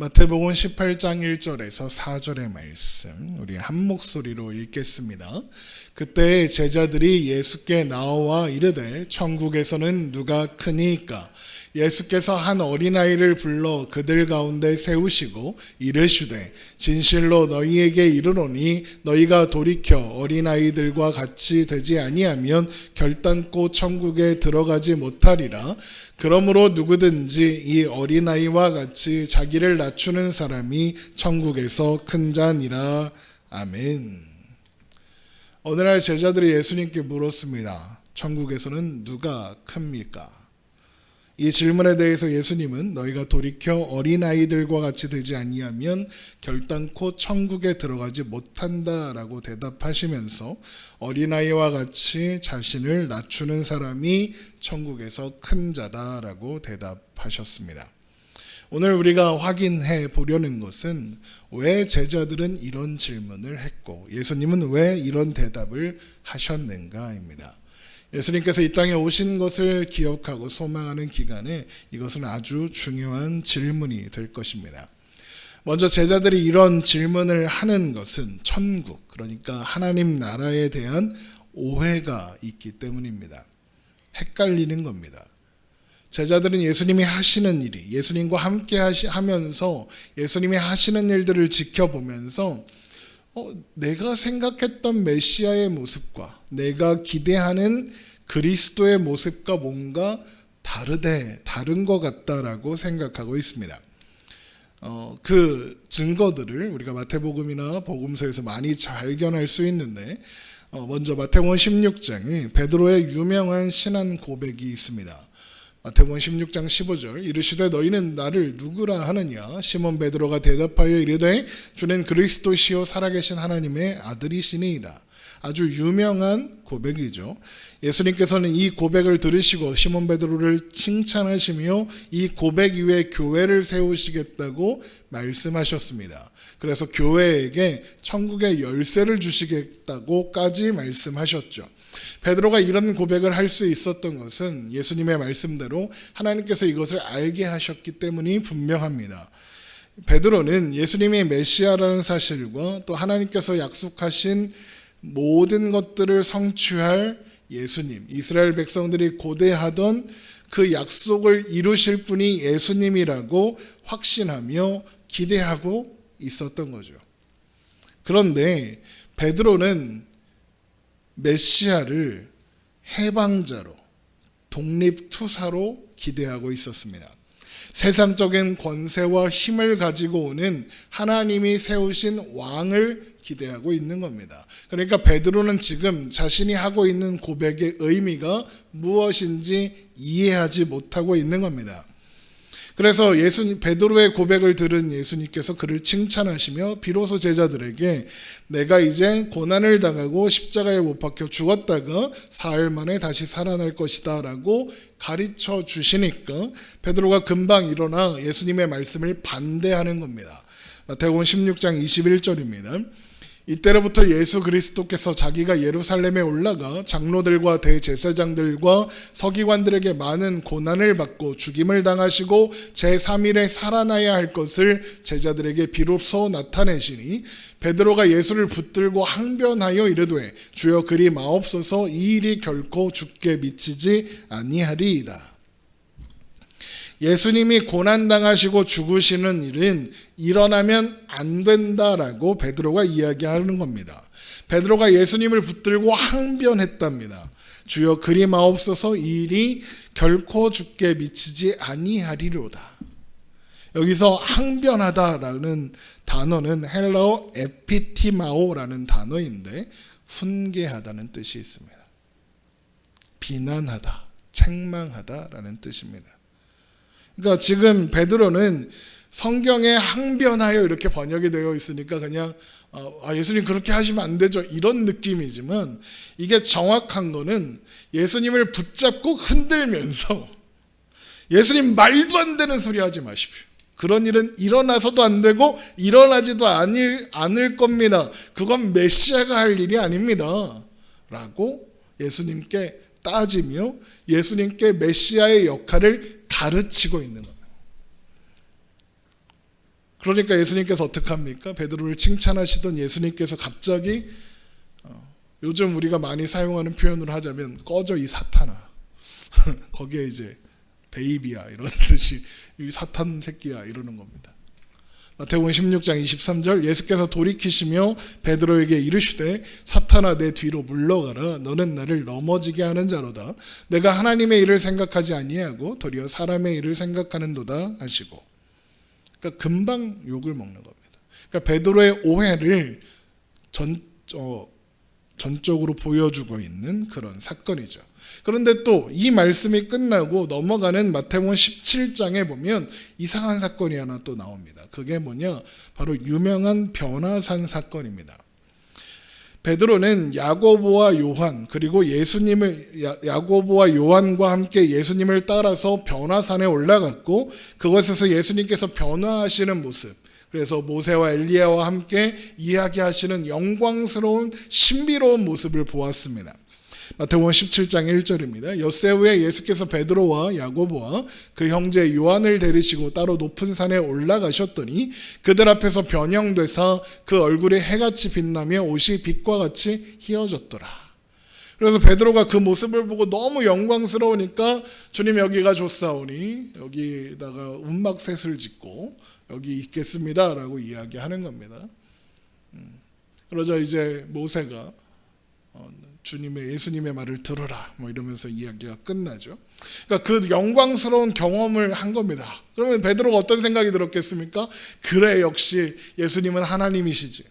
마태복음 18장 1절에서 4절의 말씀 우리 한 목소리로 읽겠습니다. 그때 제자들이 예수께 나와 이르되 천국에서는 누가 크니까? 예수께서 한 어린아이를 불러 그들 가운데 세우시고 이르시되 진실로 너희에게 이르노니 너희가 돌이켜 어린아이들과 같이 되지 아니하면 결단코 천국에 들어가지 못하리라. 그러므로 누구든지 이 어린아이와 같이 자기를 낮추는 사람이 천국에서 큰 자니라. 아멘. 오늘날 제자들이 예수님께 물었습니다. 천국에서는 누가 큽니까? 이 질문에 대해서 예수님은 너희가 돌이켜 어린아이들과 같이 되지 아니하면 결단코 천국에 들어가지 못한다라고 대답하시면서 어린아이와 같이 자신을 낮추는 사람이 천국에서 큰 자다라고 대답하셨습니다. 오늘 우리가 확인해 보려는 것은 왜 제자들은 이런 질문을 했고 예수님은 왜 이런 대답을 하셨는가입니다. 예수님께서 이 땅에 오신 것을 기억하고 소망하는 기간에 이것은 아주 중요한 질문이 될 것입니다. 먼저 제자들이 이런 질문을 하는 것은 천국, 그러니까 하나님 나라에 대한 오해가 있기 때문입니다. 헷갈리는 겁니다. 제자들은 예수님이 하시는 일이, 예수님과 함께 하면서 예수님이 하시는 일들을 지켜보면서 내가 생각했던 메시아의 모습과 내가 기대하는 그리스도의 모습과 뭔가 다른 것 같다라고 생각하고 있습니다. 그 증거들을 우리가 마태복음이나 복음서에서 많이 발견할 수 있는데 먼저 마태복음 16장에 베드로의 유명한 신앙 고백이 있습니다. 마태복음 16장 15절 이르시되 너희는 나를 누구라 하느냐? 시몬 베드로가 대답하여 이르되 주는 그리스도시요 살아계신 하나님의 아들이시니이다. 아주 유명한 고백이죠. 예수님께서는 이 고백을 들으시고 시몬 베드로를 칭찬하시며 이 고백 이후에 교회를 세우시겠다고 말씀하셨습니다. 그래서 교회에게 천국의 열쇠를 주시겠다고까지 말씀하셨죠. 베드로가 이런 고백을 할 수 있었던 것은 예수님의 말씀대로 하나님께서 이것을 알게 하셨기 때문이 분명합니다. 베드로는 예수님이 메시아라는 사실과 또 하나님께서 약속하신 모든 것들을 성취할 예수님, 이스라엘 백성들이 고대하던 그 약속을 이루실 분이 예수님이라고 확신하며 기대하고 있었던 거죠. 그런데 베드로는 메시아를 해방자로, 독립투사로 기대하고 있었습니다. 세상적인 권세와 힘을 가지고 오는 하나님이 세우신 왕을 기대하고 있는 겁니다. 그러니까 베드로는 지금 자신이 하고 있는 고백의 의미가 무엇인지 이해하지 못하고 있는 겁니다. 그래서 베드로의 고백을 들은 예수님께서 그를 칭찬하시며 비로소 제자들에게 내가 이제 고난을 당하고 십자가에 못 박혀 죽었다가 사흘 만에 다시 살아날 것이다 라고 가르쳐 주시니까 베드로가 금방 일어나 예수님의 말씀을 반대하는 겁니다. 마태복음 16장 21절입니다. 이때로부터 예수 그리스도께서 자기가 예루살렘에 올라가 장로들과 대제사장들과 서기관들에게 많은 고난을 받고 죽임을 당하시고 제3일에 살아나야 할 것을 제자들에게 비로소 나타내시니 베드로가 예수를 붙들고 항변하여 이르되 주여 그리 마옵소서 이 일이 결코 주께 미치지 아니하리이다. 예수님이 고난당하시고 죽으시는 일은 일어나면 안 된다라고 베드로가 이야기하는 겁니다. 베드로가 예수님을 붙들고 항변했답니다. 주여 그리 마옵소서 이 일이 결코 주께 미치지 아니하리로다. 여기서 항변하다라는 단어는 헬라어 에피티마오라는 단어인데 훈계하다는 뜻이 있습니다. 비난하다, 책망하다라는 뜻입니다. 그러니까 지금 베드로는 성경에 항변하여 이렇게 번역이 되어 있으니까 그냥 예수님 그렇게 하시면 안 되죠 이런 느낌이지만 이게 정확한 거는 예수님을 붙잡고 흔들면서 예수님 말도 안 되는 소리 하지 마십시오. 그런 일은 일어나서도 안 되고 일어나지도 않을 겁니다. 그건 메시아가 할 일이 아닙니다 라고 예수님께 따지며 예수님께 메시아의 역할을 가르치고 있는 겁니다. 그러니까 예수님께서 어떻게 합니까? 베드로를 칭찬하시던 예수님께서 갑자기 요즘 우리가 많이 사용하는 표현으로 하자면 꺼져 이 사탄아. 거기에 이제 베이비야 이런 뜻이 이 사탄 새끼야 이러는 겁니다. 마태복음 16장 23절 예수께서 돌이키시며 베드로에게 이르시되 사탄아 내 뒤로 물러가라 너는 나를 넘어지게 하는 자로다 내가 하나님의 일을 생각하지 아니하고 도리어 사람의 일을 생각하는도다 하시고 그러니까 금방 욕을 먹는 겁니다. 그러니까 베드로의 오해를 전적으로 보여주고 있는 그런 사건이죠. 그런데 또 이 말씀이 끝나고 넘어가는 마태복음 17장에 보면 이상한 사건이 하나 또 나옵니다. 그게 뭐냐? 바로 유명한 변화산 사건입니다. 베드로는 야고보와 요한 그리고 야고보와 요한과 함께 예수님을 따라서 변화산에 올라갔고 그곳에서 예수님께서 변화하시는 모습 그래서 모세와 엘리야와 함께 이야기하시는 영광스러운 신비로운 모습을 보았습니다. 마태복음 17장 1절입니다. 엿새 후에 예수께서 베드로와 야고보와 그 형제 요한을 데리시고 따로 높은 산에 올라가셨더니 그들 앞에서 변형되사 그 얼굴에 해같이 빛나며 옷이 빛과 같이 희어졌더라. 그래서 베드로가 그 모습을 보고 너무 영광스러우니까 주님 여기가 좋사오니 여기다가 운막셋을 짓고 여기 있겠습니다 라고 이야기하는 겁니다. 그러자 이제 모세가 예수님의 말을 들어라 뭐 이러면서 이야기가 끝나죠. 그러니까 그 영광스러운 경험을 한 겁니다. 그러면 베드로가 어떤 생각이 들었겠습니까? 그래 역시 예수님은 하나님이시지.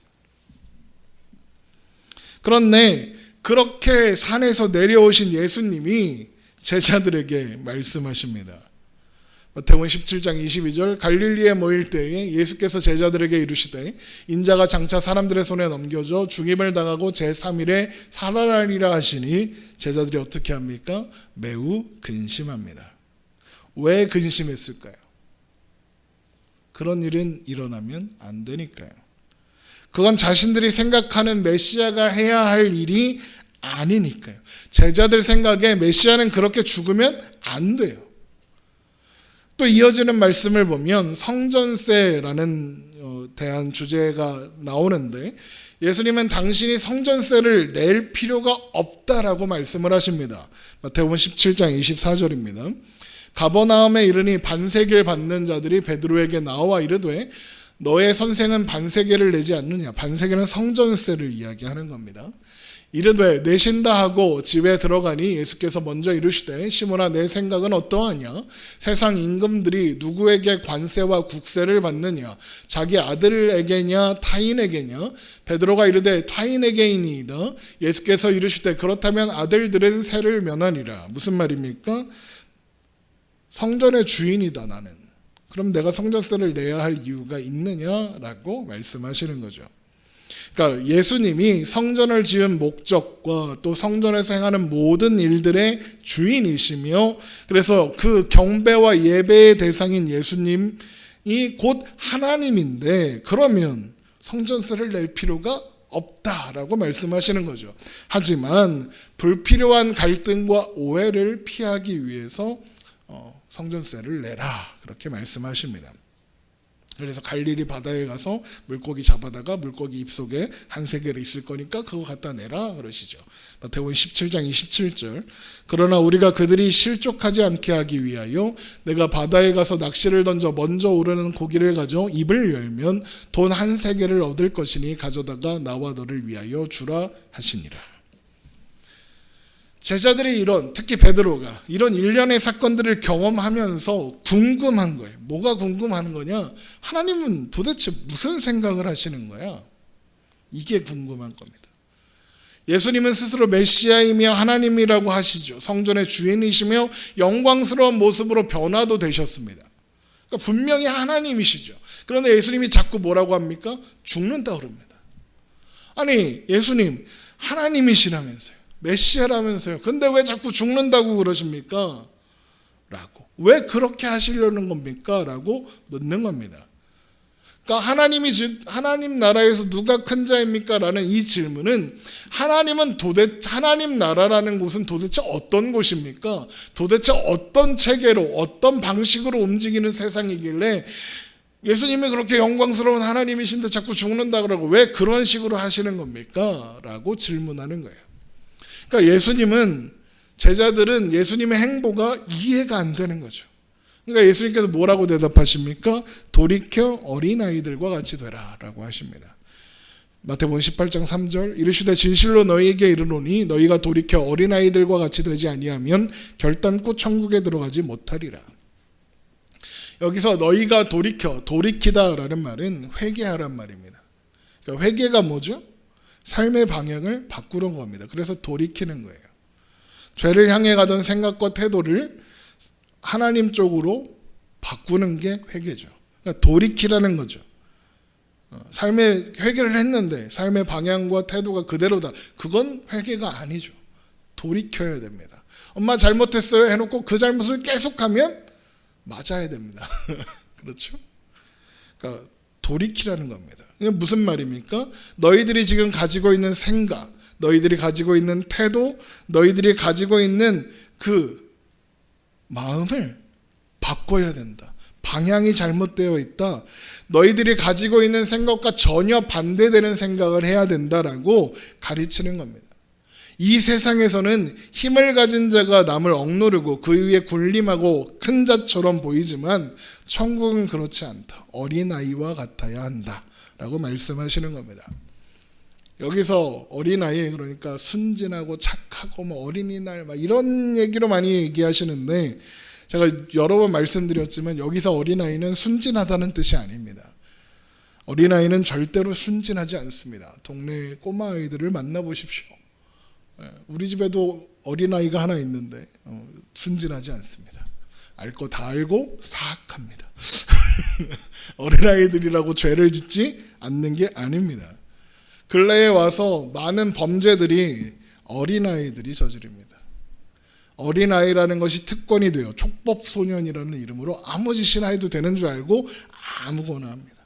그런데 그렇게 산에서 내려오신 예수님이 제자들에게 말씀하십니다. 마태복음 17장 22절 갈릴리에 모일 때에 예수께서 제자들에게 이르시되 인자가 장차 사람들의 손에 넘겨져 죽임을 당하고 제3일에 살아나리라 하시니 제자들이 어떻게 합니까? 매우 근심합니다. 왜 근심했을까요? 그런 일은 일어나면 안 되니까요. 그건 자신들이 생각하는 메시아가 해야 할 일이 아니니까요. 제자들 생각에 메시아는 그렇게 죽으면 안 돼요. 또 이어지는 말씀을 보면 성전세라는 대한 주제가 나오는데 예수님은 당신이 성전세를 낼 필요가 없다라고 말씀을 하십니다. 마태복음 17장 24절입니다. 가버나움에 이르니 반세계를 받는 자들이 베드로에게 나와 이르되 너의 선생은 반세계를 내지 않느냐. 반세계는 성전세를 이야기하는 겁니다. 이르되 내신다 하고 집에 들어가니 예수께서 먼저 이르시되 시몬아 내 생각은 어떠하냐 세상 임금들이 누구에게 관세와 국세를 받느냐 자기 아들에게냐 타인에게냐 베드로가 이르되 타인에게이니이다. 예수께서 이르시되 그렇다면 아들들은 세를 면하니라. 무슨 말입니까? 성전의 주인이다 나는. 그럼 내가 성전세를 내야 할 이유가 있느냐라고 말씀하시는 거죠. 그러니까 예수님이 성전을 지은 목적과 또 성전에서 행하는 모든 일들의 주인이시며 그래서 그 경배와 예배의 대상인 예수님이 곧 하나님인데 그러면 성전세를 낼 필요가 없다라고 말씀하시는 거죠. 하지만 불필요한 갈등과 오해를 피하기 위해서 성전세를 내라 그렇게 말씀하십니다. 그래서 갈릴리 바다에 가서 물고기 잡아다가 물고기 입속에 한 세겔이 있을 거니까 그거 갖다 내라 그러시죠. 마태복음 17장 27절 그러나 우리가 그들이 실족하지 않게 하기 위하여 내가 바다에 가서 낚시를 던져 먼저 오르는 고기를 가져 입을 열면 돈 한 세겔을 얻을 것이니 가져다가 나와 너를 위하여 주라 하시니라. 제자들이 특히 베드로가 이런 일련의 사건들을 경험하면서 궁금한 거예요. 뭐가 궁금한 거냐? 하나님은 도대체 무슨 생각을 하시는 거야? 이게 궁금한 겁니다. 예수님은 스스로 메시아이며 하나님이라고 하시죠. 성전의 주인이시며 영광스러운 모습으로 변화도 되셨습니다. 그러니까 분명히 하나님이시죠. 그런데 예수님이 자꾸 뭐라고 합니까? 죽는다 그럽니다. 아니 예수님 하나님이시라면서요. 메시아라면서요. 근데 왜 자꾸 죽는다고 그러십니까? 라고. 왜 그렇게 하시려는 겁니까? 라고 묻는 겁니다. 그러니까 하나님 나라에서 누가 큰 자입니까? 라는 이 질문은 하나님 나라라는 곳은 도대체 어떤 곳입니까? 도대체 어떤 체계로 어떤 방식으로 움직이는 세상이길래 예수님이 그렇게 영광스러운 하나님이신데 자꾸 죽는다 그러고 왜 그런 식으로 하시는 겁니까? 라고 질문하는 거예요. 그러니까 제자들은 예수님의 행보가 이해가 안 되는 거죠. 그러니까 예수님께서 뭐라고 대답하십니까? 돌이켜 어린아이들과 같이 되라 라고 하십니다. 마태복음 18장 3절 이르시되 진실로 너희에게 이르노니 너희가 돌이켜 어린아이들과 같이 되지 아니하면 결단코 천국에 들어가지 못하리라. 여기서 너희가 돌이키다라는 말은 회개하란 말입니다. 그러니까 회개가 뭐죠? 삶의 방향을 바꾸는 겁니다. 그래서 돌이키는 거예요. 죄를 향해 가던 생각과 태도를 하나님 쪽으로 바꾸는 게 회개죠. 그러니까 돌이키라는 거죠. 삶의 회개를 했는데 삶의 방향과 태도가 그대로다. 그건 회개가 아니죠. 돌이켜야 됩니다. 엄마 잘못했어요 해놓고 그 잘못을 계속하면 맞아야 됩니다. 그렇죠? 그러니까 돌이키라는 겁니다. 이게 무슨 말입니까? 너희들이 지금 가지고 있는 생각, 너희들이 가지고 있는 태도, 너희들이 가지고 있는 그 마음을 바꿔야 된다. 방향이 잘못되어 있다. 너희들이 가지고 있는 생각과 전혀 반대되는 생각을 해야 된다라고 가르치는 겁니다. 이 세상에서는 힘을 가진 자가 남을 억누르고 그 위에 군림하고 큰 자처럼 보이지만 천국은 그렇지 않다. 어린아이와 같아야 한다 라고 말씀하시는 겁니다. 여기서 어린아이 그러니까 순진하고 착하고 어린이날 이런 얘기로 많이 얘기하시는데 제가 여러 번 말씀드렸지만 여기서 어린아이는 순진하다는 뜻이 아닙니다. 어린아이는 절대로 순진하지 않습니다. 동네 꼬마아이들을 만나보십시오. 우리 집에도 어린아이가 하나 있는데 순진하지 않습니다. 알 거 다 알고 사악합니다. 어린아이들이라고 죄를 짓지 않는 게 아닙니다. 근래에 와서 많은 범죄들이 어린아이들이 저지릅니다. 어린아이라는 것이 특권이 돼요. 촉법소년이라는 이름으로 아무 짓이나 해도 되는 줄 알고 아무거나 합니다.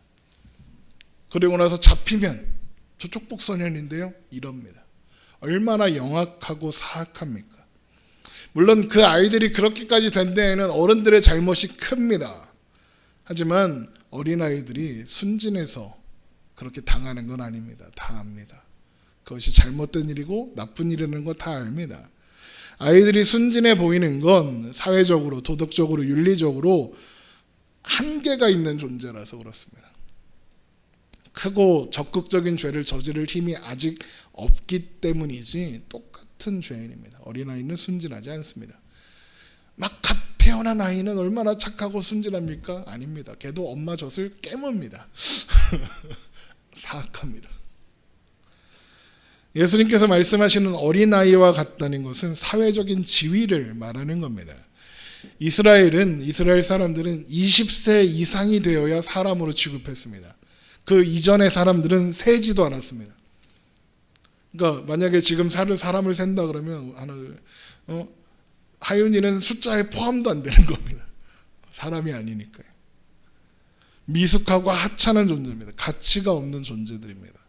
그리고 나서 잡히면 저 촉법소년인데요 이럽니다. 얼마나 영악하고 사악합니까? 물론 그 아이들이 그렇게까지 된 데에는 어른들의 잘못이 큽니다. 하지만 어린아이들이 순진해서 그렇게 당하는 건 아닙니다. 다 압니다. 그것이 잘못된 일이고 나쁜 일이라는 거 다 압니다. 아이들이 순진해 보이는 건 사회적으로, 도덕적으로, 윤리적으로 한계가 있는 존재라서 그렇습니다. 크고 적극적인 죄를 저지를 힘이 아직 없기 때문이지 똑같은 죄인입니다. 어린아이는 순진하지 않습니다. 막 갓 태어난 아이는 얼마나 착하고 순진합니까? 아닙니다. 걔도 엄마 젖을 깨뭅니다. 사악합니다. 예수님께서 말씀하시는 어린아이와 같다는 것은 사회적인 지위를 말하는 겁니다. 이스라엘 사람들은 20세 이상이 되어야 사람으로 취급했습니다. 그 이전의 사람들은 세지도 않았습니다. 그러니까 만약에 지금 사람을 센다 그러면 하윤이는 숫자에 포함도 안 되는 겁니다. 사람이 아니니까요. 미숙하고 하찮은 존재입니다. 가치가 없는 존재들입니다.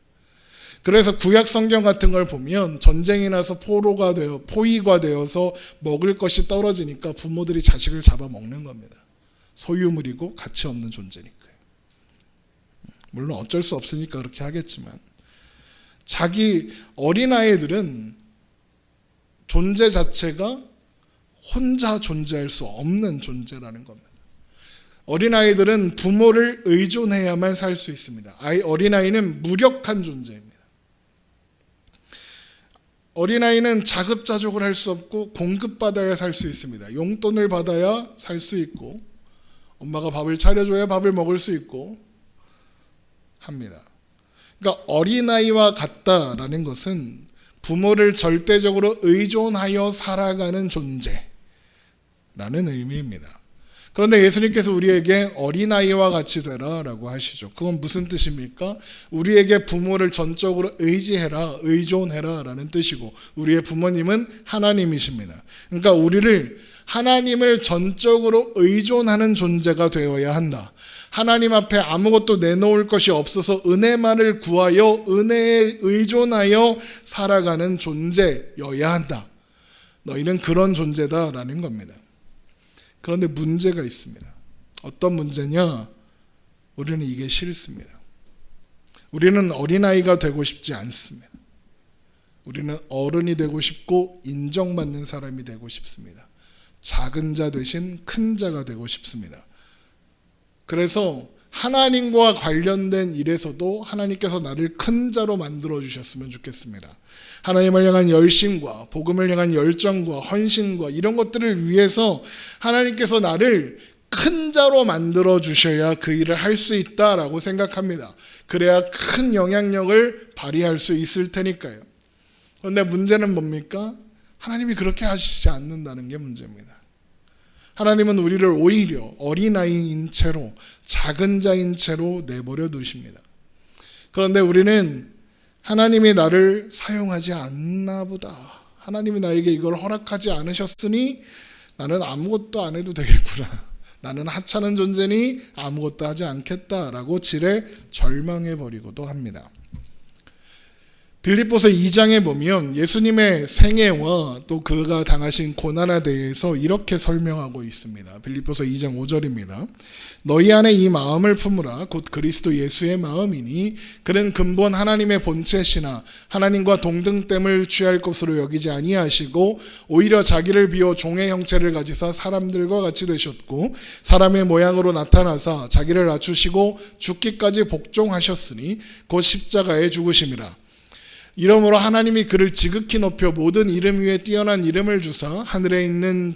그래서 구약 성경 같은 걸 보면 전쟁이 나서 포위가 되어서 먹을 것이 떨어지니까 부모들이 자식을 잡아먹는 겁니다. 소유물이고 가치 없는 존재니까요. 물론 어쩔 수 없으니까 그렇게 하겠지만 자기 어린아이들은 존재 자체가 혼자 존재할 수 없는 존재라는 겁니다. 어린아이들은 부모를 의존해야만 살 수 있습니다. 어린아이는 무력한 존재입니다. 어린아이는 자급자족을 할 수 없고 공급받아야 살 수 있습니다. 용돈을 받아야 살 수 있고 엄마가 밥을 차려줘야 밥을 먹을 수 있고 합니다. 그러니까 어린아이와 같다라는 것은 부모를 절대적으로 의존하여 살아가는 존재라는 의미입니다. 그런데 예수님께서 우리에게 어린아이와 같이 되라라고 하시죠. 그건 무슨 뜻입니까? 우리에게 부모를 전적으로 의지해라, 의존해라 라는 뜻이고 우리의 부모님은 하나님이십니다. 그러니까 우리를 하나님을 전적으로 의존하는 존재가 되어야 한다. 하나님 앞에 아무것도 내놓을 것이 없어서 은혜만을 구하여 은혜에 의존하여 살아가는 존재여야 한다. 너희는 그런 존재다라는 겁니다. 그런데 문제가 있습니다. 어떤 문제냐? 우리는 이게 싫습니다. 우리는 어린아이가 되고 싶지 않습니다. 우리는 어른이 되고 싶고 인정받는 사람이 되고 싶습니다. 작은 자 대신 큰 자가 되고 싶습니다. 그래서 하나님과 관련된 일에서도 하나님께서 나를 큰 자로 만들어 주셨으면 좋겠습니다. 하나님을 향한 열심과 복음을 향한 열정과 헌신과 이런 것들을 위해서 하나님께서 나를 큰 자로 만들어 주셔야 그 일을 할 수 있다라고 생각합니다. 그래야 큰 영향력을 발휘할 수 있을 테니까요. 그런데 문제는 뭡니까? 하나님이 그렇게 하시지 않는다는 게 문제입니다. 하나님은 우리를 오히려 어린아이인 채로 작은 자인 채로 내버려 두십니다. 그런데 우리는 하나님이 나를 사용하지 않나 보다. 하나님이 나에게 이걸 허락하지 않으셨으니 나는 아무것도 안 해도 되겠구나. 나는 하찮은 존재니 아무것도 하지 않겠다라고 지레 절망해버리고도 합니다. 빌립보서 2장에 보면 예수님의 생애와 또 그가 당하신 고난에 대해서 이렇게 설명하고 있습니다. 빌립보서 2장 5절입니다. 너희 안에 이 마음을 품으라. 곧 그리스도 예수의 마음이니 그는 근본 하나님의 본체시나 하나님과 동등됨을 취할 것으로 여기지 아니하시고 오히려 자기를 비워 종의 형체를 가지사 사람들과 같이 되셨고 사람의 모양으로 나타나사 자기를 낮추시고 죽기까지 복종하셨으니 곧 십자가에 죽으심이라. 이러므로 하나님이 그를 지극히 높여 모든 이름 위에 뛰어난 이름을 주사 하늘에 있는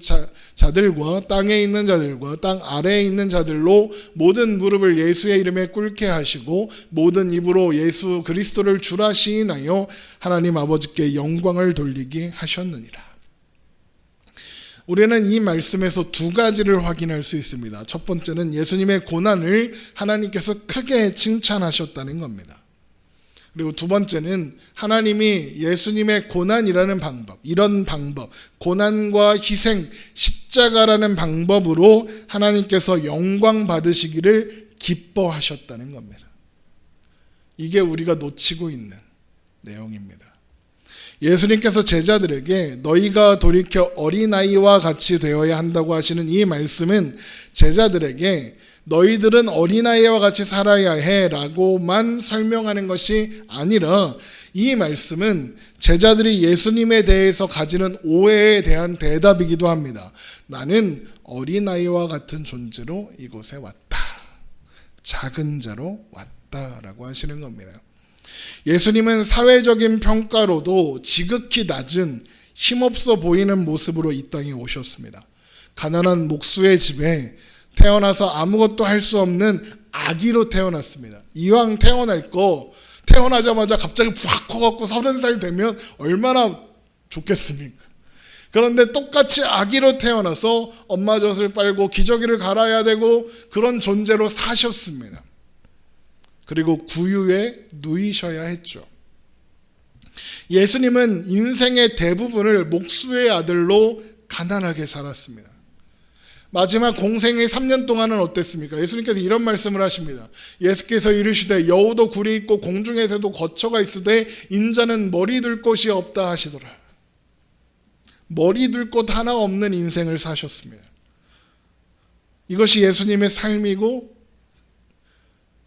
자들과 땅에 있는 자들과 땅 아래에 있는 자들로 모든 무릎을 예수의 이름에 꿇게 하시고 모든 입으로 예수 그리스도를 주라 시인하여 하나님 아버지께 영광을 돌리게 하셨느니라. 우리는 이 말씀에서 두 가지를 확인할 수 있습니다. 첫 번째는 예수님의 고난을 하나님께서 크게 칭찬하셨다는 겁니다. 그리고 두 번째는 하나님이 예수님의 고난이라는 방법, 이런 방법, 고난과 희생, 십자가라는 방법으로 하나님께서 영광 받으시기를 기뻐하셨다는 겁니다. 이게 우리가 놓치고 있는 내용입니다. 예수님께서 제자들에게 너희가 돌이켜 어린아이와 같이 되어야 한다고 하시는 이 말씀은 제자들에게 너희들은 어린아이와 같이 살아야 해 라고만 설명하는 것이 아니라 이 말씀은 제자들이 예수님에 대해서 가지는 오해에 대한 대답이기도 합니다. 나는 어린아이와 같은 존재로 이곳에 왔다. 작은 자로 왔다라고 하시는 겁니다. 예수님은 사회적인 평가로도 지극히 낮은 힘없어 보이는 모습으로 이 땅에 오셨습니다. 가난한 목수의 집에 태어나서 아무것도 할 수 없는 아기로 태어났습니다. 이왕 태어날 거 태어나자마자 갑자기 팍 커갖고 30살 되면 얼마나 좋겠습니까? 그런데 똑같이 아기로 태어나서 엄마 젖을 빨고 기저귀를 갈아야 되고 그런 존재로 사셨습니다. 그리고 구유에 누이셔야 했죠. 예수님은 인생의 대부분을 목수의 아들로 가난하게 살았습니다. 마지막 공생의 3년 동안은 어땠습니까? 예수님께서 이런 말씀을 하십니다. 예수께서 이르시되 여우도 굴이 있고 공중에서도 거처가 있으되 인자는 머리 둘 곳이 없다 하시더라. 머리 둘 곳 하나 없는 인생을 사셨습니다. 이것이 예수님의 삶이고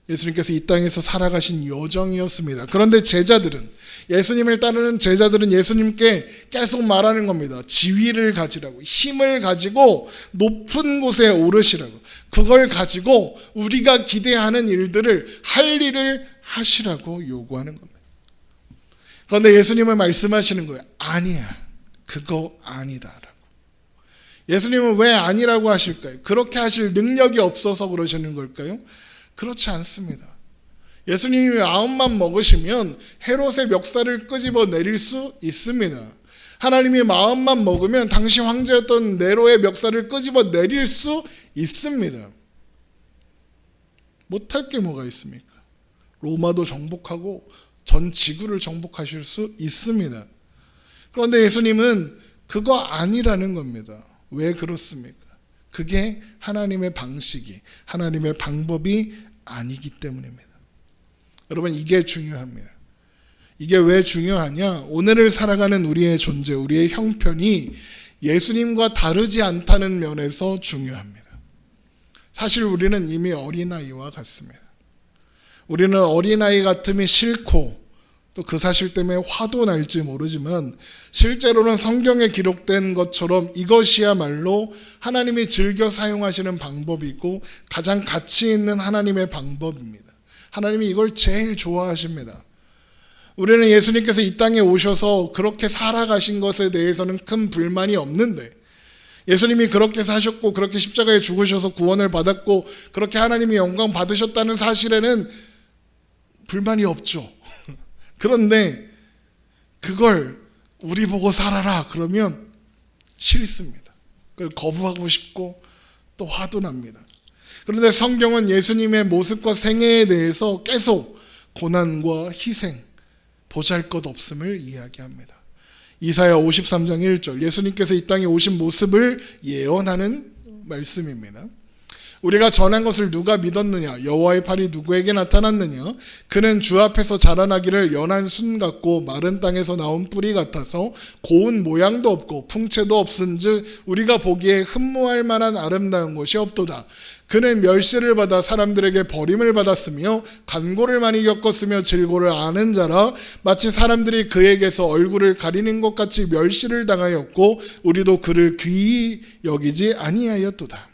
예수님께서 이 땅에서 살아가신 여정이었습니다. 그런데 제자들은, 예수님을 따르는 제자들은 예수님께 계속 말하는 겁니다. 지위를 가지라고, 힘을 가지고 높은 곳에 오르시라고, 그걸 가지고 우리가 기대하는 일들을 할 일을 하시라고 요구하는 겁니다. 그런데 예수님은 말씀하시는 거예요. 아니야, 그거 아니다라고. 예수님은 왜 아니라고 하실까요? 그렇게 하실 능력이 없어서 그러시는 걸까요? 그렇지 않습니다. 예수님이 마음만 먹으시면 헤롯의 멱살을 끄집어 내릴 수 있습니다. 하나님이 마음만 먹으면 당시 황제였던 네로의 멱살을 끄집어 내릴 수 있습니다. 못할 게 뭐가 있습니까? 로마도 정복하고 전 지구를 정복하실 수 있습니다. 그런데 예수님은 그거 아니라는 겁니다. 왜 그렇습니까? 그게 하나님의 방식이, 하나님의 방법이 아니기 때문입니다. 여러분, 이게 중요합니다. 이게 왜 중요하냐? 오늘을 살아가는 우리의 존재, 우리의 형편이 예수님과 다르지 않다는 면에서 중요합니다. 사실 우리는 이미 어린아이와 같습니다. 우리는 어린아이 같으면 싫고 또 그 사실 때문에 화도 날지 모르지만 실제로는 성경에 기록된 것처럼 이것이야말로 하나님이 즐겨 사용하시는 방법이고 가장 가치 있는 하나님의 방법입니다. 하나님이 이걸 제일 좋아하십니다. 우리는 예수님께서 이 땅에 오셔서 그렇게 살아가신 것에 대해서는 큰 불만이 없는데, 예수님이 그렇게 사셨고 그렇게 십자가에 죽으셔서 구원을 받았고 그렇게 하나님이 영광 받으셨다는 사실에는 불만이 없죠. 그런데 그걸 우리 보고 살아라 그러면 싫습니다. 그걸 거부하고 싶고 또 화도 납니다. 그런데 성경은 예수님의 모습과 생애에 대해서 계속 고난과 희생, 보잘것없음을 이야기합니다. 이사야 53장 1절, 예수님께서 이 땅에 오신 모습을 예언하는 말씀입니다. 우리가 전한 것을 누가 믿었느냐? 여호와의 팔이 누구에게 나타났느냐? 그는 주 앞에서 자라나기를 연한 순 같고 마른 땅에서 나온 뿌리 같아서 고운 모양도 없고 풍채도 없은즉 우리가 보기에 흠모할 만한 아름다운 것이 없도다. 그는 멸시를 받아 사람들에게 버림을 받았으며 간고를 많이 겪었으며 질고를 아는 자라. 마치 사람들이 그에게서 얼굴을 가리는 것 같이 멸시를 당하였고 우리도 그를 귀히 여기지 아니하였도다.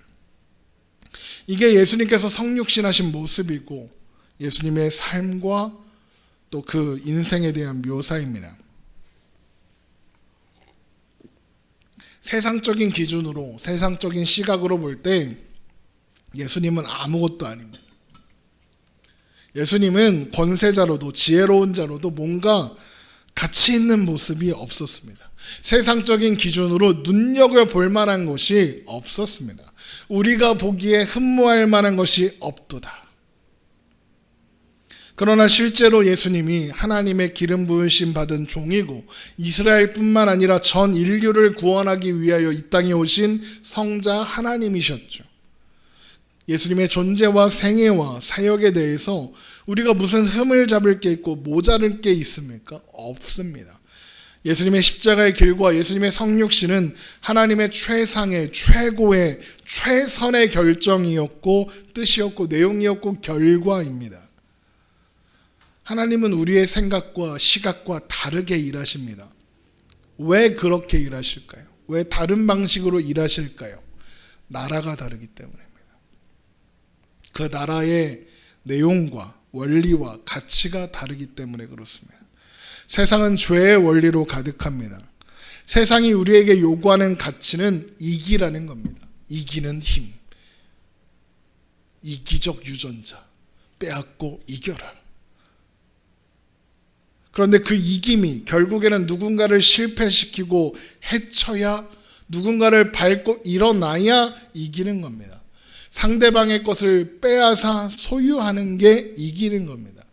이게 예수님께서 성육신하신 모습이고 예수님의 삶과 또 그 인생에 대한 묘사입니다. 세상적인 기준으로, 세상적인 시각으로 볼 때 예수님은 아무것도 아닙니다. 예수님은 권세자로도 지혜로운 자로도 뭔가 가치 있는 모습이 없었습니다. 세상적인 기준으로 눈여겨볼 만한 것이 없었습니다. 우리가 보기에 흠모할 만한 것이 없도다. 그러나 실제로 예수님이 하나님의 기름 부으심 받은 종이고 이스라엘뿐만 아니라 전 인류를 구원하기 위하여 이 땅에 오신 성자 하나님이셨죠. 예수님의 존재와 생애와 사역에 대해서 우리가 무슨 흠을 잡을 게 있고 모자랄 게 있습니까? 없습니다. 예수님의 십자가의 길과 예수님의 성육신은 하나님의 최상의, 최고의, 최선의 결정이었고 뜻이었고 내용이었고 결과입니다. 하나님은 우리의 생각과 시각과 다르게 일하십니다. 왜 그렇게 일하실까요? 왜 다른 방식으로 일하실까요? 나라가 다르기 때문입니다. 그 나라의 내용과 원리와 가치가 다르기 때문에 그렇습니다. 세상은 죄의 원리로 가득합니다. 세상이 우리에게 요구하는 가치는 이기라는 겁니다. 이기는 힘, 이기적 유전자, 빼앗고 이겨라. 그런데 그 이김이 결국에는 누군가를 실패시키고 해쳐야, 누군가를 밟고 일어나야 이기는 겁니다. 상대방의 것을 빼앗아 소유하는 게 이기는 겁니다.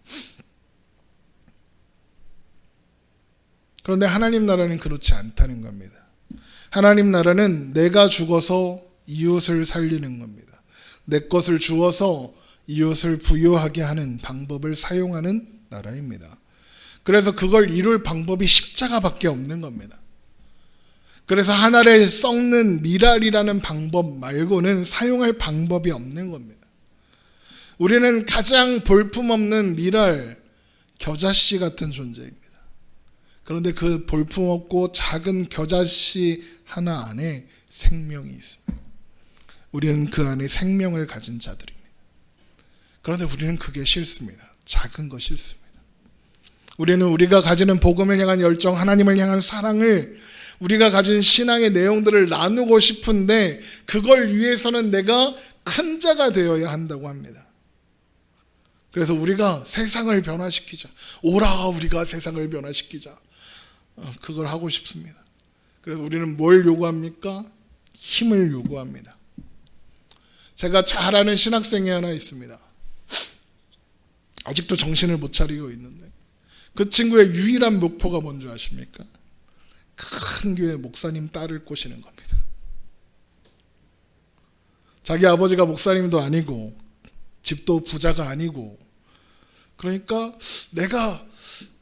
그런데 하나님 나라는 그렇지 않다는 겁니다. 하나님 나라는 내가 죽어서 이웃을 살리는 겁니다. 내 것을 주어서 이웃을 부유하게 하는 방법을 사용하는 나라입니다. 그래서 그걸 이룰 방법이 십자가밖에 없는 겁니다. 그래서 하늘에 썩는 미랄이라는 방법 말고는 사용할 방법이 없는 겁니다. 우리는 가장 볼품없는 미랄, 겨자씨 같은 존재입니다. 그런데 그 볼품없고 작은 겨자씨 하나 안에 생명이 있습니다. 우리는 그 안에 생명을 가진 자들입니다. 그런데 우리는 그게 싫습니다. 작은 거 싫습니다. 우리는 우리가 가지는 복음을 향한 열정, 하나님을 향한 사랑을, 우리가 가진 신앙의 내용들을 나누고 싶은데 그걸 위해서는 내가 큰 자가 되어야 한다고 합니다. 그래서 우리가 세상을 변화시키자. 오라 우리가 세상을 변화시키자. 그걸 하고 싶습니다. 그래서 우리는 뭘 요구합니까? 힘을 요구합니다. 제가 잘 아는 신학생이 하나 있습니다. 아직도 정신을 못 차리고 있는데 그 친구의 유일한 목표가 뭔지 아십니까? 큰 교회 목사님 딸을 꼬시는 겁니다. 자기 아버지가 목사님도 아니고 집도 부자가 아니고, 그러니까 내가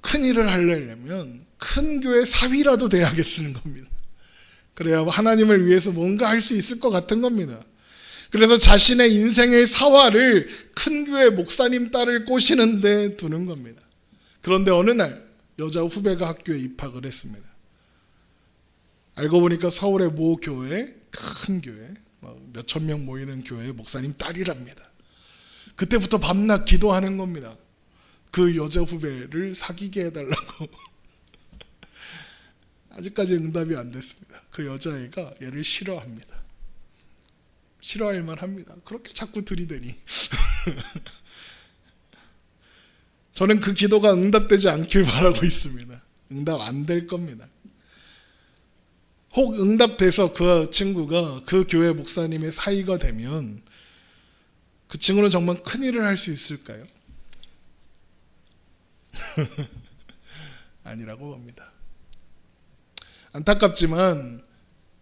큰 일을 하려면 큰 교회 사위라도 돼야겠는 겁니다. 그래야 하나님을 위해서 뭔가 할 수 있을 것 같은 겁니다. 그래서 자신의 인생의 사활을 큰 교회 목사님 딸을 꼬시는데 두는 겁니다. 그런데 어느 날 여자 후배가 학교에 입학을 했습니다. 알고 보니까 서울의 모 교회, 큰 교회, 몇천 명 모이는 교회 목사님 딸이랍니다. 그때부터 밤낮 기도하는 겁니다. 그 여자 후배를 사귀게 해달라고. 아직까지 응답이 안 됐습니다. 그 여자애가 얘를 싫어합니다. 싫어할 만합니다. 그렇게 자꾸 들이대니. 저는 그 기도가 응답되지 않길 바라고 있습니다. 응답 안 될 겁니다. 혹 응답돼서 그 친구가 그 교회 목사님의 사이가 되면 그 친구는 정말 큰일을 할 수 있을까요? 아니라고 봅니다. 안타깝지만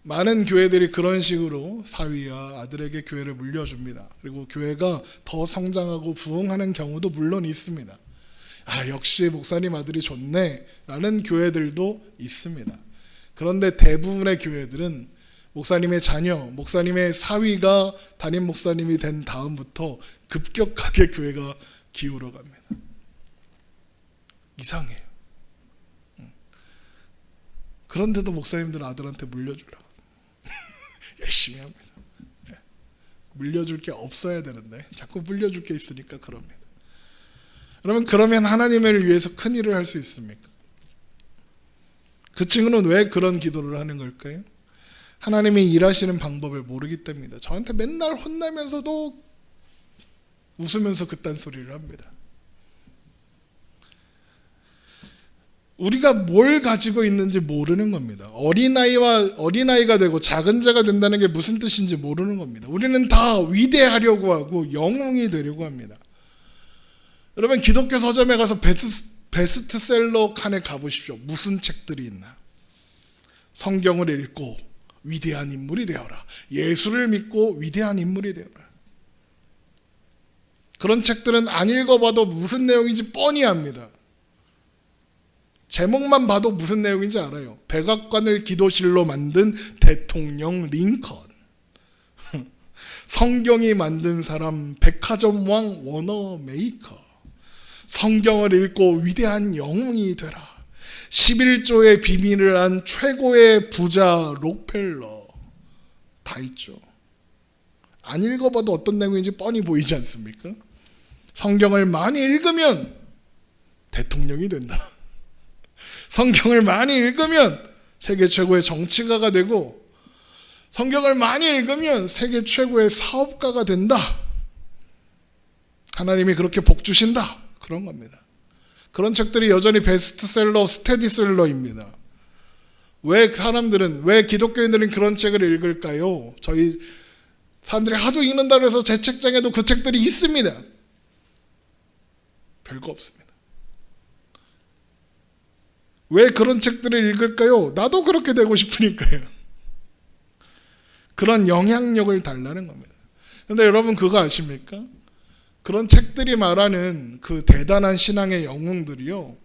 많은 교회들이 그런 식으로 사위와 아들에게 교회를 물려줍니다. 그리고 교회가 더 성장하고 부흥하는 경우도 물론 있습니다. 아, 역시 목사님 아들이 좋네 라는 교회들도 있습니다. 그런데 대부분의 교회들은 목사님의 자녀, 목사님의 사위가 담임 목사님이 된 다음부터 급격하게 교회가 기울어 갑니다. 이상해요. 그런데도 목사님들은 아들한테 물려주려고 열심히 합니다. 물려줄 게 없어야 되는데 자꾸 물려줄 게 있으니까 그럽니다. 그러면 하나님을 위해서 큰 일을 할 수 있습니까? 그 친구는 왜 그런 기도를 하는 걸까요? 하나님이 일하시는 방법을 모르기 때문입니다. 저한테 맨날 혼나면서도 웃으면서 그딴 소리를 합니다. 우리가 뭘 가지고 있는지 모르는 겁니다. 어린아이가 되고 작은 자가 된다는 게 무슨 뜻인지 모르는 겁니다. 우리는 다 위대하려고 하고 영웅이 되려고 합니다. 여러분 기독교 서점에 가서 베스트셀러 칸에 가보십시오. 무슨 책들이 있나? 성경을 읽고 위대한 인물이 되어라. 예수를 믿고 위대한 인물이 되어라. 그런 책들은 안 읽어봐도 무슨 내용인지 뻔히 압니다. 제목만 봐도 무슨 내용인지 알아요. 백악관을 기도실로 만든 대통령 링컨. 성경이 만든 사람 백화점 왕 워너 메이커. 성경을 읽고 위대한 영웅이 되라. 11조의 비밀을 안 최고의 부자 록펠러. 다 있죠. 안 읽어봐도 어떤 내용인지 뻔히 보이지 않습니까? 성경을 많이 읽으면 대통령이 된다. 성경을 많이 읽으면 세계 최고의 정치가가 되고 성경을 많이 읽으면 세계 최고의 사업가가 된다. 하나님이 그렇게 복 주신다. 그런 겁니다. 그런 책들이 여전히 베스트셀러, 스테디셀러입니다. 왜 기독교인들은 그런 책을 읽을까요? 저희 사람들이 하도 읽는다고 해서 제 책장에도 그 책들이 있습니다. 별거 없습니다. 왜 그런 책들을 읽을까요? 나도 그렇게 되고 싶으니까요. 그런 영향력을 달라는 겁니다. 그런데 여러분 그거 아십니까? 그런 책들이 말하는 그 대단한 신앙의 영웅들이요,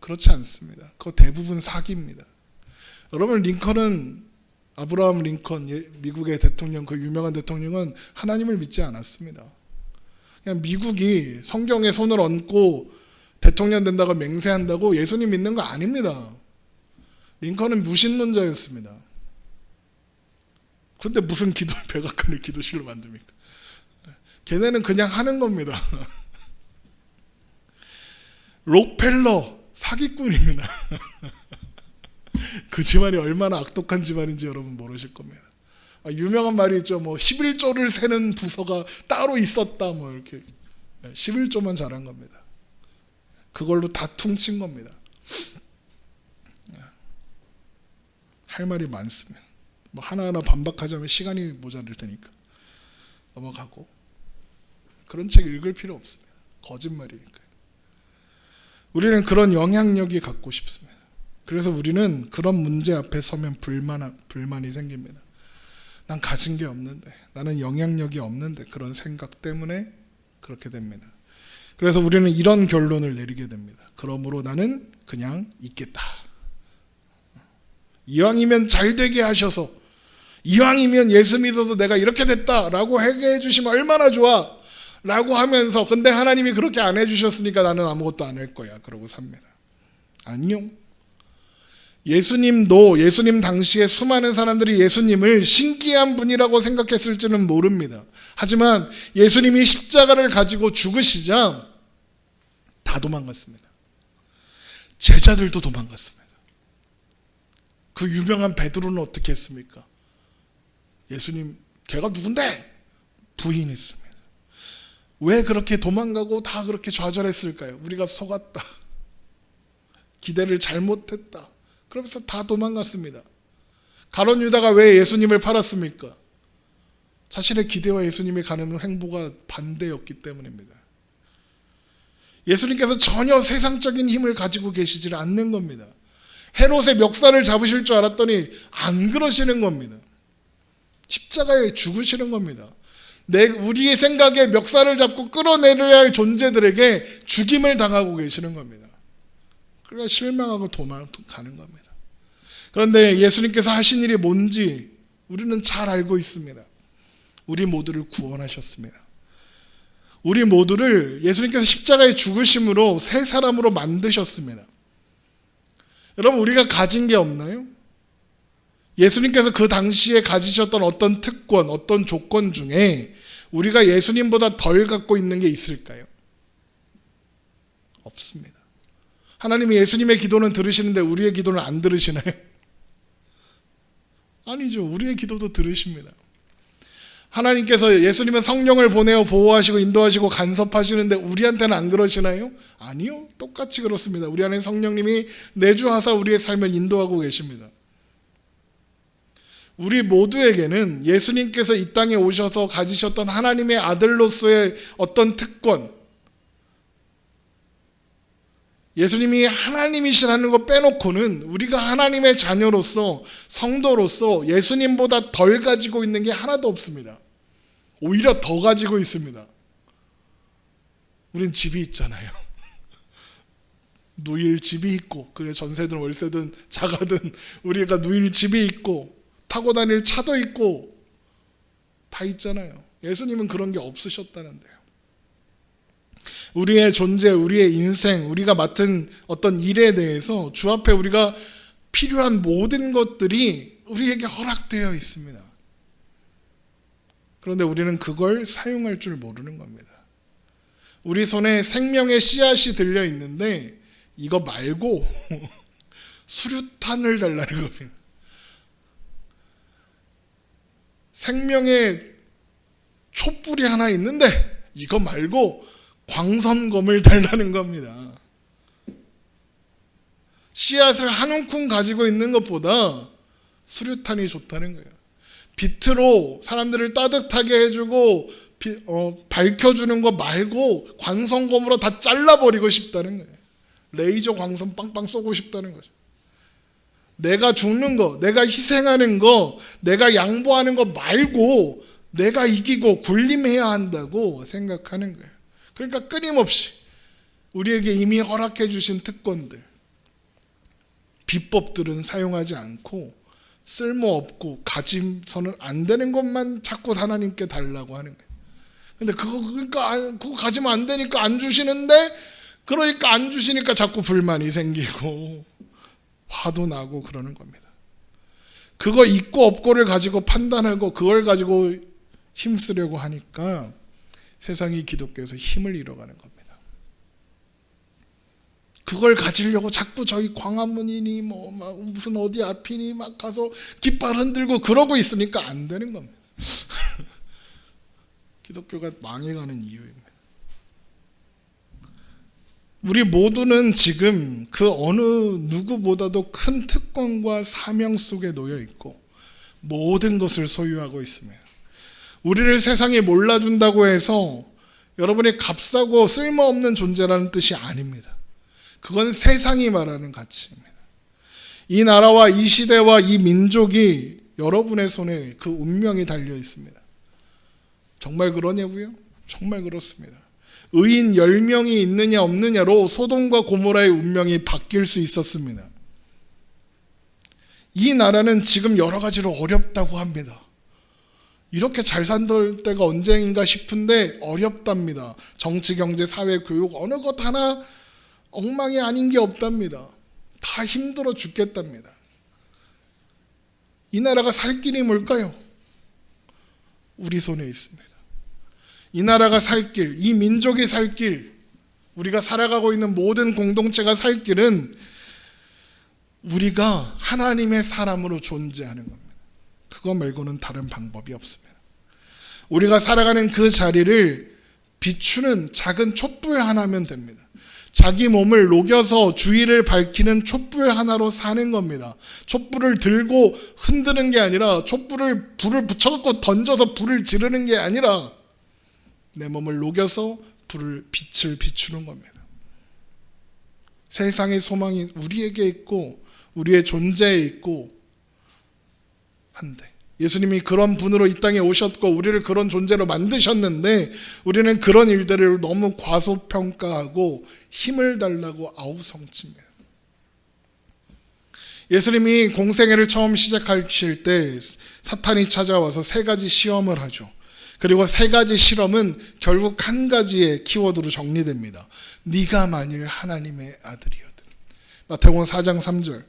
그렇지 않습니다. 그거 대부분 사기입니다. 여러분 아브라함 링컨, 미국의 대통령, 그 유명한 대통령은 하나님을 믿지 않았습니다. 그냥 미국이 성경에 손을 얹고 대통령 된다고 맹세한다고 예수님 믿는 거 아닙니다. 링컨은 무신론자였습니다. 그런데 무슨 백악관을 기도실로 만듭니까? 걔네는 그냥 하는 겁니다. 록펠러 사기꾼입니다. 그 집안이 얼마나 악독한 집안인지 여러분 모르실 겁니다. 유명한 말이 있죠. 11조를 세는 부서가 따로 있었다. 이렇게 11조만 잘한 겁니다. 그걸로 다 퉁친 겁니다. 할 말이 많습니다. 하나하나 반박하자면 시간이 모자랄 테니까 넘어가고, 그런 책 읽을 필요 없습니다. 거짓말이니까요. 우리는 그런 영향력이 갖고 싶습니다. 그래서 우리는 그런 문제 앞에 서면 불만이 생깁니다. 난 가진 게 없는데, 나는 영향력이 없는데, 그런 생각 때문에 그렇게 됩니다. 그래서 우리는 이런 결론을 내리게 됩니다. 그러므로 나는 그냥 있겠다. 이왕이면 잘 되게 하셔서, 이왕이면 예수 믿어서 내가 이렇게 됐다라고 회개해 주시면 얼마나 좋아 라고 하면서, 근데 하나님이 그렇게 안 해주셨으니까 나는 아무것도 안 할 거야 그러고 삽니다. 아니요. 예수님 당시에 수많은 사람들이 예수님을 신기한 분이라고 생각했을지는 모릅니다. 하지만 예수님이 십자가를 가지고 죽으시자 다 도망갔습니다. 제자들도 도망갔습니다. 그 유명한 베드로는 어떻게 했습니까? 예수님, 걔가 누군데? 부인했습니다. 왜 그렇게 도망가고 다 그렇게 좌절했을까요? 우리가 속았다. 기대를 잘못했다. 그러면서 다 도망갔습니다. 가룟 유다가 왜 예수님을 팔았습니까? 자신의 기대와 예수님이 가는 행보가 반대였기 때문입니다. 예수님께서 전혀 세상적인 힘을 가지고 계시지 않는 겁니다. 헤롯의 멱살을 잡으실 줄 알았더니 안 그러시는 겁니다. 십자가에 죽으시는 겁니다. 우리의 생각에 멱살을 잡고 끌어내려야 할 존재들에게 죽임을 당하고 계시는 겁니다. 그러니까 실망하고 도망가는 겁니다. 그런데 예수님께서 하신 일이 뭔지 우리는 잘 알고 있습니다. 우리 모두를 구원하셨습니다. 우리 모두를 예수님께서 십자가에 죽으심으로 새 사람으로 만드셨습니다. 여러분, 우리가 가진 게 없나요? 예수님께서 그 당시에 가지셨던 어떤 특권, 어떤 조건 중에 우리가 예수님보다 덜 갖고 있는 게 있을까요? 없습니다. 하나님이 예수님의 기도는 들으시는데 우리의 기도는 안 들으시나요? 아니죠. 우리의 기도도 들으십니다. 하나님께서 예수님은 성령을 보내어 보호하시고 인도하시고 간섭하시는데 우리한테는 안 그러시나요? 아니요. 똑같이 그렇습니다. 우리 안에 성령님이 내주하사 우리의 삶을 인도하고 계십니다. 우리 모두에게는 예수님께서 이 땅에 오셔서 가지셨던 하나님의 아들로서의 어떤 특권, 예수님이 하나님이시라는 거 빼놓고는 우리가 하나님의 자녀로서, 성도로서 예수님보다 덜 가지고 있는 게 하나도 없습니다. 오히려 더 가지고 있습니다. 우린 집이 있잖아요. 누일 집이 있고, 그게 전세든 월세든 자가든 우리가 누일 집이 있고 타고 다닐 차도 있고 다 있잖아요. 예수님은 그런 게 없으셨다는데요. 우리의 존재, 우리의 인생, 우리가 맡은 어떤 일에 대해서 주 앞에 우리가 필요한 모든 것들이 우리에게 허락되어 있습니다. 그런데 우리는 그걸 사용할 줄 모르는 겁니다. 우리 손에 생명의 씨앗이 들려 있는데 이거 말고 수류탄을 달라는 겁니다. 생명의 촛불이 하나 있는데 이거 말고 광선검을 달라는 겁니다. 씨앗을 한 움큼 가지고 있는 것보다 수류탄이 좋다는 거예요. 빛으로 사람들을 따뜻하게 해주고 밝혀주는 거 말고 광선검으로 다 잘라버리고 싶다는 거예요. 레이저 광선 빵빵 쏘고 싶다는 거죠. 내가 죽는 거, 내가 희생하는 거, 내가 양보하는 거 말고 내가 이기고 군림해야 한다고 생각하는 거예요. 그러니까 끊임없이 우리에게 이미 허락해 주신 특권들, 비법들은 사용하지 않고 쓸모없고 가지서는 안 되는 것만 자꾸 하나님께 달라고 하는 거예요. 근데 그거 가지면 안 되니까 안 주시는데, 그러니까 안 주시니까 자꾸 불만이 생기고 화도 나고 그러는 겁니다. 그거 있고 없고를 가지고 판단하고 그걸 가지고 힘쓰려고 하니까 세상이 기독교에서 힘을 잃어가는 겁니다. 그걸 가지려고 자꾸 저희 광화문이니 막 무슨 어디 앞이니 막 가서 깃발 흔들고 그러고 있으니까 안 되는 겁니다. 기독교가 망해가는 이유입니다. 우리 모두는 지금 그 어느 누구보다도 큰 특권과 사명 속에 놓여 있고 모든 것을 소유하고 있습니다. 우리를 세상이 몰라준다고 해서 여러분이 값싸고 쓸모없는 존재라는 뜻이 아닙니다. 그건 세상이 말하는 가치입니다. 이 나라와 이 시대와 이 민족이 여러분의 손에 그 운명이 달려 있습니다. 정말 그러냐고요? 정말 그렇습니다. 의인 10명이 있느냐 없느냐로 소돔과 고모라의 운명이 바뀔 수 있었습니다. 이 나라는 지금 여러 가지로 어렵다고 합니다. 이렇게 잘 산들 때가 언제인가 싶은데 어렵답니다. 정치, 경제, 사회, 교육 어느 것 하나 엉망이 아닌 게 없답니다. 다 힘들어 죽겠답니다. 이 나라가 살 길이 뭘까요? 우리 손에 있습니다. 이 나라가 살 길, 이 민족이 살 길, 우리가 살아가고 있는 모든 공동체가 살 길은 우리가 하나님의 사람으로 존재하는 겁니다. 그거 말고는 다른 방법이 없습니다. 우리가 살아가는 그 자리를 비추는 작은 촛불 하나면 됩니다. 자기 몸을 녹여서 주위를 밝히는 촛불 하나로 사는 겁니다. 촛불을 들고 흔드는 게 아니라 불을 붙여갖고 던져서 불을 지르는 게 아니라 내 몸을 녹여서 빛을 비추는 겁니다. 세상의 소망이 우리에게 있고 우리의 존재에 있고 한데 예수님이 그런 분으로 이 땅에 오셨고 우리를 그런 존재로 만드셨는데 우리는 그런 일들을 너무 과소평가하고 힘을 달라고 아우성칩니다. 예수님이 공생애를 처음 시작하실 때 사탄이 찾아와서 3가지 시험을 하죠. 그리고 3가지 실험은 결국 한 가지의 키워드로 정리됩니다. 네가 만일 하나님의 아들이거든. 마태복음 4장 3절.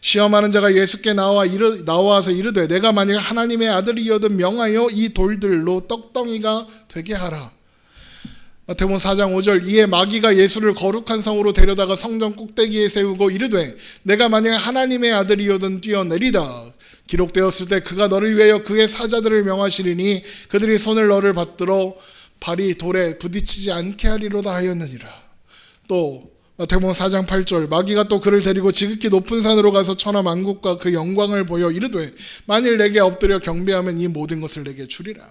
시험하는 자가 예수께 나와서 이르되 내가 만일 하나님의 아들이거든 명하여 이 돌들로 떡덩이가 되게 하라. 마태복음 4장 5절. 이에 마귀가 예수를 거룩한 성으로 데려다가 성전 꼭대기에 세우고 이르되 내가 만일 하나님의 아들이거든 뛰어내리다. 기록되었을 때 그가 너를 위하여 그의 사자들을 명하시리니 그들이 손을 너를 받들어 발이 돌에 부딪히지 않게 하리로다 하였느니라. 또 마태복음 4장 8절. 마귀가 또 그를 데리고 지극히 높은 산으로 가서 천하 만국과 그 영광을 보여 이르되 만일 내게 엎드려 경배하면 이 모든 것을 내게 주리라.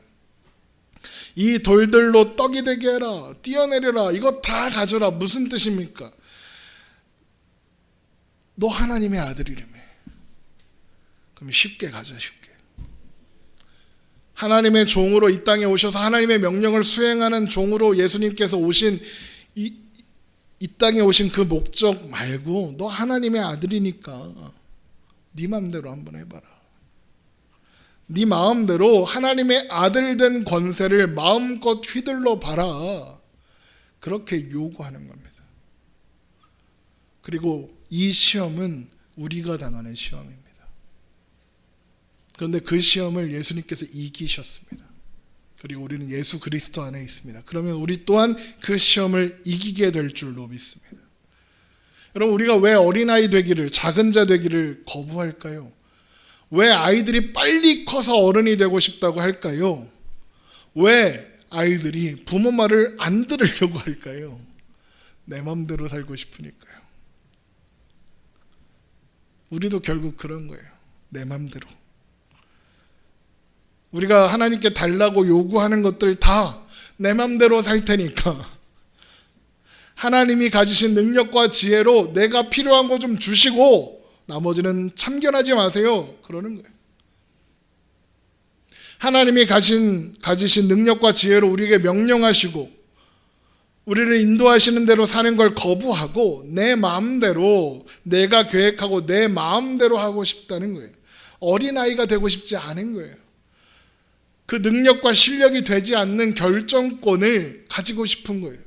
이 돌들로 떡이 되게 해라. 뛰어내려라. 이거 다 가져라. 무슨 뜻입니까? 너 하나님의 아들이라며. 그럼 쉽게 가져. 쉽게. 하나님의 종으로 이 땅에 오셔서 하나님의 명령을 수행하는 종으로 예수님께서 오신 이 땅에 오신 그 목적 말고 너 하나님의 아들이니까 네 마음대로 한번 해봐라. 네 마음대로 하나님의 아들 된 권세를 마음껏 휘둘러 봐라. 그렇게 요구하는 겁니다. 그리고 이 시험은 우리가 당하는 시험입니다. 그런데 그 시험을 예수님께서 이기셨습니다. 그리고 우리는 예수 그리스도 안에 있습니다. 그러면 우리 또한 그 시험을 이기게 될 줄로 믿습니다. 여러분, 우리가 왜 어린아이 되기를, 작은 자 되기를 거부할까요? 왜 아이들이 빨리 커서 어른이 되고 싶다고 할까요? 왜 아이들이 부모 말을 안 들으려고 할까요? 내 맘대로 살고 싶으니까요. 우리도 결국 그런 거예요. 내 맘대로. 우리가 하나님께 달라고 요구하는 것들 다 내 맘대로 살 테니까 하나님이 가지신 능력과 지혜로 내가 필요한 거 좀 주시고 나머지는 참견하지 마세요. 그러는 거예요. 하나님이 가지신 능력과 지혜로 우리에게 명령하시고 우리를 인도하시는 대로 사는 걸 거부하고 내 마음대로 내가 계획하고 내 마음대로 하고 싶다는 거예요. 어린아이가 되고 싶지 않은 거예요. 그 능력과 실력이 되지 않는 결정권을 가지고 싶은 거예요.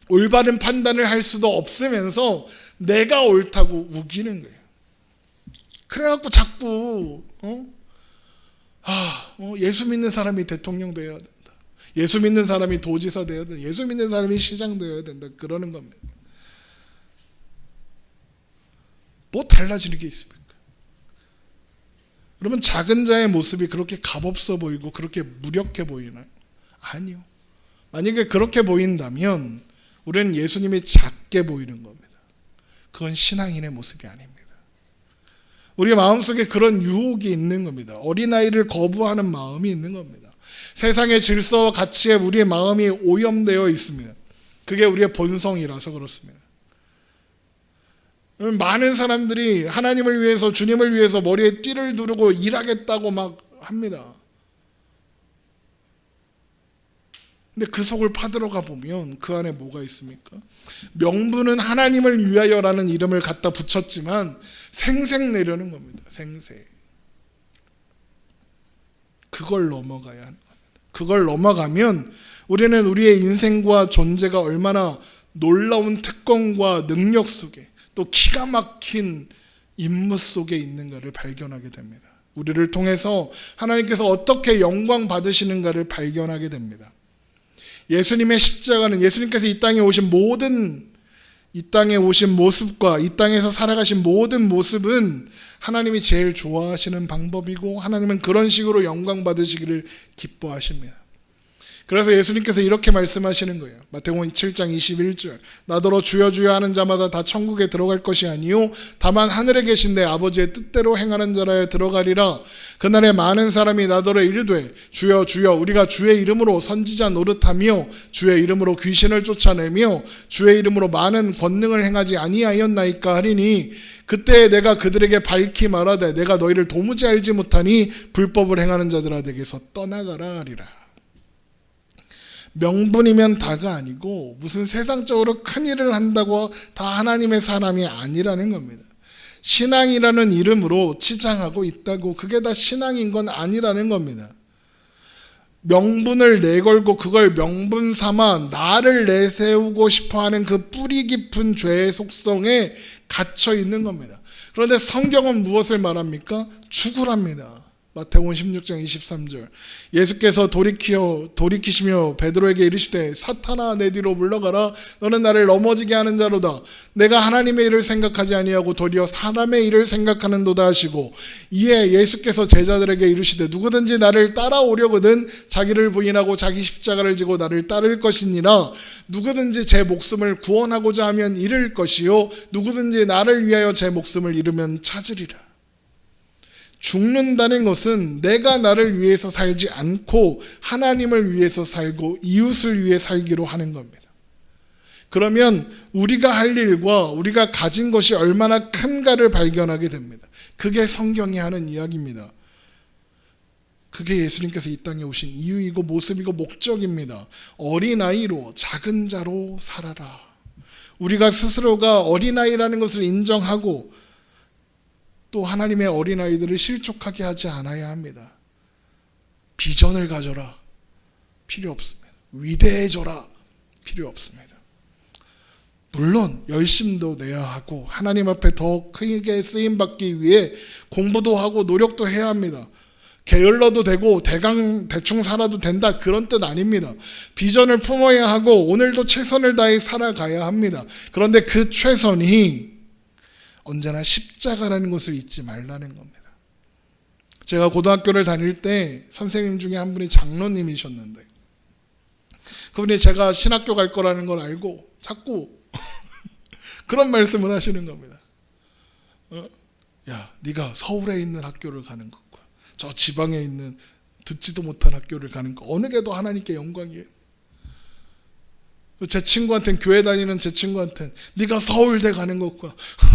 올바른 판단을 할 수도 없으면서 내가 옳다고 우기는 거예요. 그래갖고 자꾸 예수 믿는 사람이 대통령 되어야 된다. 예수 믿는 사람이 도지사 되어야 된다. 예수 믿는 사람이 시장 되어야 된다. 그러는 겁니다. 뭐 달라지는 게 있습니까? 그러면 작은 자의 모습이 그렇게 값없어 보이고 그렇게 무력해 보이나요? 아니요. 만약에 그렇게 보인다면 우리는 예수님이 작게 보이는 겁니다. 그건 신앙인의 모습이 아닙니다. 우리의 마음속에 그런 유혹이 있는 겁니다. 어린아이를 거부하는 마음이 있는 겁니다. 세상의 질서와 가치에 우리의 마음이 오염되어 있습니다. 그게 우리의 본성이라서 그렇습니다. 많은 사람들이 하나님을 위해서, 주님을 위해서 머리에 띠를 두르고 일하겠다고 막 합니다. 근데 그 속을 파들어가 보면 그 안에 뭐가 있습니까? 명분은 하나님을 위하여라는 이름을 갖다 붙였지만 생색 내려는 겁니다. 생색. 그걸 넘어가야 하는 겁니다. 그걸 넘어가면 우리는 우리의 인생과 존재가 얼마나 놀라운 특권과 능력 속에 또 기가 막힌 임무 속에 있는가를 발견하게 됩니다. 우리를 통해서 하나님께서 어떻게 영광 받으시는가를 발견하게 됩니다. 예수님의 십자가는 예수님께서 이 땅에 오신 모습과 이 땅에서 살아가신 모든 모습은 하나님이 제일 좋아하시는 방법이고 하나님은 그런 식으로 영광 받으시기를 기뻐하십니다. 그래서 예수님께서 이렇게 말씀하시는 거예요. 마태복음 7장 21절. 나더러 주여 주여 하는 자마다 다 천국에 들어갈 것이 아니요 다만 하늘에 계신 내 아버지의 뜻대로 행하는 자라야 들어가리라. 그날에 많은 사람이 나더러 이르되 주여 주여 우리가 주의 이름으로 선지자 노릇하며 주의 이름으로 귀신을 쫓아내며 주의 이름으로 많은 권능을 행하지 아니하였나이까 하리니 그때 내가 그들에게 밝히 말하되 내가 너희를 도무지 알지 못하니 불법을 행하는 자들아 내게서 떠나가라 하리라. 명분이면 다가 아니고 무슨 세상적으로 큰 일을 한다고 다 하나님의 사람이 아니라는 겁니다. 신앙이라는 이름으로 치장하고 있다고 그게 다 신앙인 건 아니라는 겁니다. 명분을 내걸고 그걸 명분 삼아 나를 내세우고 싶어하는 그 뿌리 깊은 죄의 속성에 갇혀 있는 겁니다. 그런데 성경은 무엇을 말합니까? 죽으랍니다. 마태복음 16장 23절. 예수께서 돌이키시며 베드로에게 이르시되 사탄아 내 뒤로 물러가라 너는 나를 넘어지게 하는 자로다. 내가 하나님의 일을 생각하지 아니하고 도리어 사람의 일을 생각하는도다 하시고 이에 예수께서 제자들에게 이르시되 누구든지 나를 따라오려거든 자기를 부인하고 자기 십자가를 지고 나를 따를 것이니라. 누구든지 제 목숨을 구원하고자 하면 잃을 것이요 누구든지 나를 위하여 제 목숨을 잃으면 찾으리라. 죽는다는 것은 내가 나를 위해서 살지 않고 하나님을 위해서 살고 이웃을 위해 살기로 하는 겁니다. 그러면 우리가 할 일과 우리가 가진 것이 얼마나 큰가를 발견하게 됩니다. 그게 성경이 하는 이야기입니다. 그게 예수님께서 이 땅에 오신 이유이고 모습이고 목적입니다. 어린아이로 작은 자로 살아라. 우리가 스스로가 어린아이라는 것을 인정하고 또 하나님의 어린아이들을 실족하게 하지 않아야 합니다. 비전을 가져라. 필요 없습니다. 위대해져라. 필요 없습니다. 물론 열심도 내야 하고 하나님 앞에 더 크게 쓰임받기 위해 공부도 하고 노력도 해야 합니다. 게을러도 되고 대충 살아도 된다 그런 뜻 아닙니다. 비전을 품어야 하고 오늘도 최선을 다해 살아가야 합니다. 그런데 그 최선이 언제나 십자가라는 것을 잊지 말라는 겁니다. 제가 고등학교를 다닐 때 선생님 중에 한 분이 장로님이셨는데 그분이 제가 신학교 갈 거라는 걸 알고 자꾸 그런 말씀을 하시는 겁니다. 야, 네가 서울에 있는 학교를 가는 것과 저 지방에 있는 듣지도 못한 학교를 가는 것 어느 게 더 하나님께 영광이에요? 제 친구한테는 교회 다니는 제 친구한테는 네가 서울대 가는 것과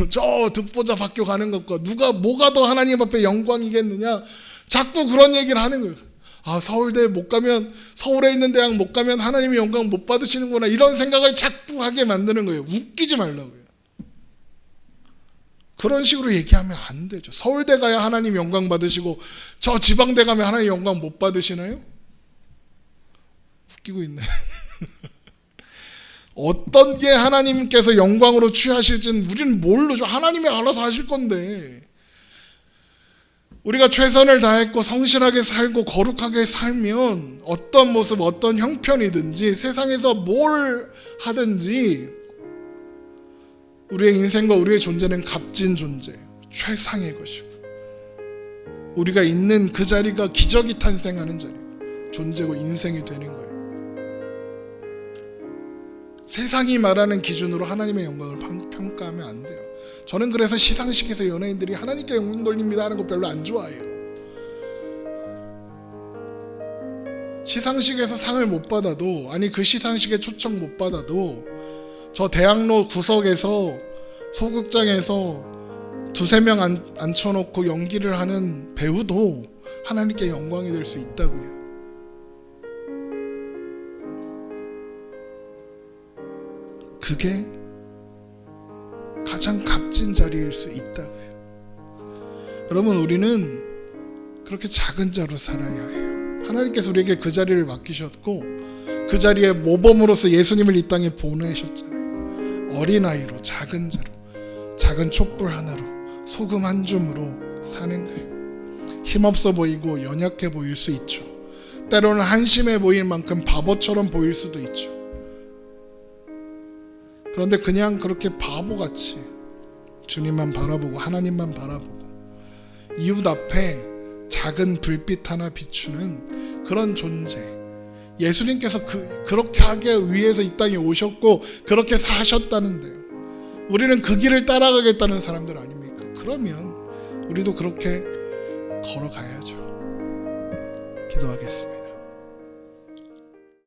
저 듣보잡 학교 가는 것과 뭐가 더 하나님 앞에 영광이겠느냐 자꾸 그런 얘기를 하는 거예요. 아 서울대 못 가면 서울에 있는 대학 못 가면 하나님의 영광 못 받으시는구나 이런 생각을 자꾸 하게 만드는 거예요. 웃기지 말라고요. 그런 식으로 얘기하면 안 되죠. 서울대 가야 하나님 영광 받으시고 저 지방대 가면 하나님 영광 못 받으시나요? 웃기고 있네. 어떤 게 하나님께서 영광으로 취하실지는 우리는 모르죠. 하나님이 알아서 하실 건데 우리가 최선을 다했고 성실하게 살고 거룩하게 살면 어떤 모습 어떤 형편이든지 세상에서 뭘 하든지 우리의 인생과 우리의 존재는 값진 존재 최상의 것이고 우리가 있는 그 자리가 기적이 탄생하는 자리고 존재고 인생이 되는 거예요. 세상이 말하는 기준으로 하나님의 영광을 평가하면 안 돼요. 저는 그래서 시상식에서 연예인들이 하나님께 영광 돌립니다 하는 거 별로 안 좋아해요. 시상식에서 상을 못 받아도 아니 그 시상식에 초청 못 받아도 저 대학로 구석에서 소극장에서 두세 명 앉혀놓고 연기를 하는 배우도 하나님께 영광이 될 수 있다고요. 그게 가장 값진 자리일 수 있다고요. 여러분 우리는 그렇게 작은 자로 살아야 해요. 하나님께서 우리에게 그 자리를 맡기셨고 그 자리에 모범으로서 예수님을 이 땅에 보내셨잖아요. 어린아이로, 작은 자로, 작은 촛불 하나로, 소금 한 줌으로 사는 거예요. 힘없어 보이고 연약해 보일 수 있죠. 때로는 한심해 보일 만큼 바보처럼 보일 수도 있죠. 그런데 그냥 그렇게 바보같이 주님만 바라보고 하나님만 바라보고 이웃 앞에 작은 불빛 하나 비추는 그런 존재, 예수님께서 그렇게 하기 위해서 이 땅에 오셨고 그렇게 사셨다는데요. 우리는 그 길을 따라가겠다는 사람들 아닙니까? 그러면 우리도 그렇게 걸어가야죠. 기도하겠습니다.